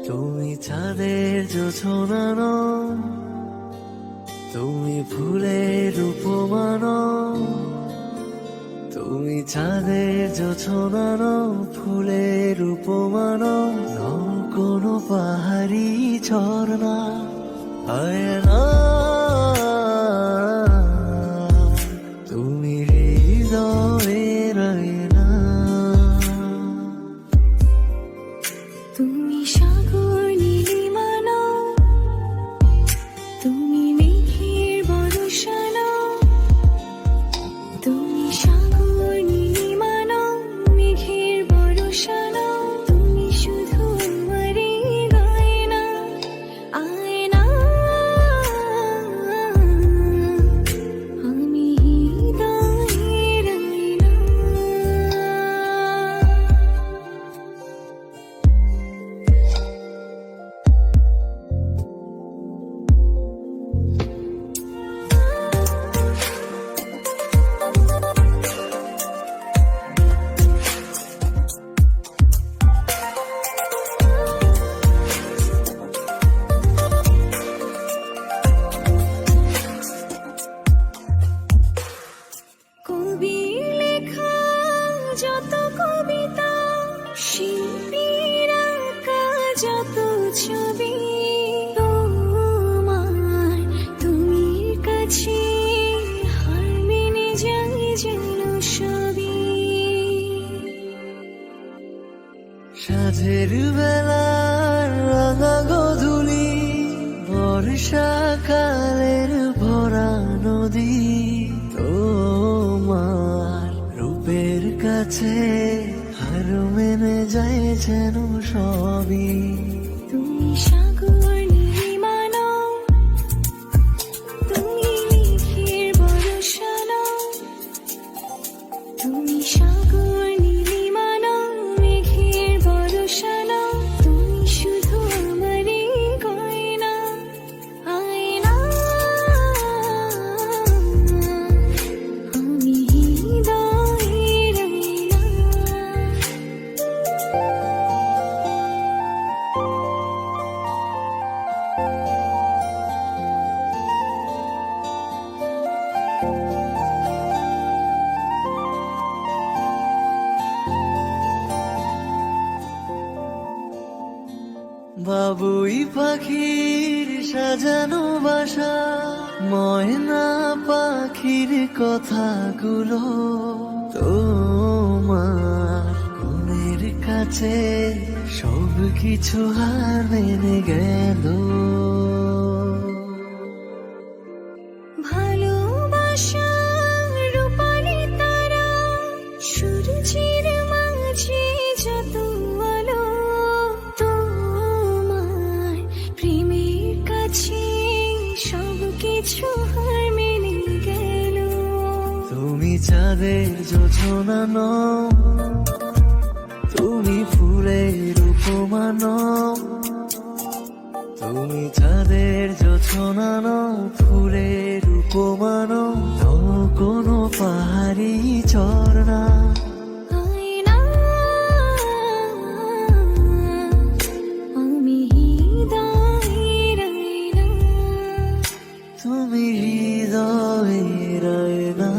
তুমি চাঁদের জোছনা নও, তুমি ফুলের উপমা নও। তুমি চাঁদের জোছনা নও, ফুলের উপমা নও, নও কোনো পাহাড়ি ঝর্ণা। আয়না তুমি হৃদয়ের আয়না। তুমি সাগর নীলিমা নও, তুমি মেঘের বর্ষা নও। তুমি সাগর নীলিমা নও, মেঘের বর্ষা নও। তুমি শুধু আমারই গয়না, আয়না। আমি হৃদয়ের আয়না। কবির লেখা যত কবিতা, শিল্পীর আঁকা যত ছবি, তোমার তুমির কাছে হার মেনে যায় যেন সবই। সাঁঝের বেলার রাঙা গধূলি, বর্ষাকালের ভরা নদী, তোমার রূপের কাছে হার মেনে যায় যেন সবই। তুমি সাগর নীলিমা নও, তুমি মেঘের বর্ষা নও। তুমি সাগর নীলিমা নও, মেঘের বর্ষা নও। তুমি শুধু আমারই গয়না, আয়না। আমি হৃদয়ের আয়না। বাবুই পাখির সাজানো বাসা, ময়না পাখির কথাগুলো তোমার গুণের কাছে সব কিছু হার মেনে গেল। ভালোবাসা রূপালি তারা, সূর্যের মাঝে যত আলো, তোমার প্রেমের কাছে সব কিছু হার মেনে গেল। তুমি চাঁদের জোছনা নও, তুমি ফুলের উপমা নও। তুমি চাঁদের জোছনা নও, ফুলের উপমা নও, নও কোনো পাহাড়ি ঝর্ণা। আয়না। আমি হৃদয়ের আয়না। তুমি হৃদয়ের আয়না।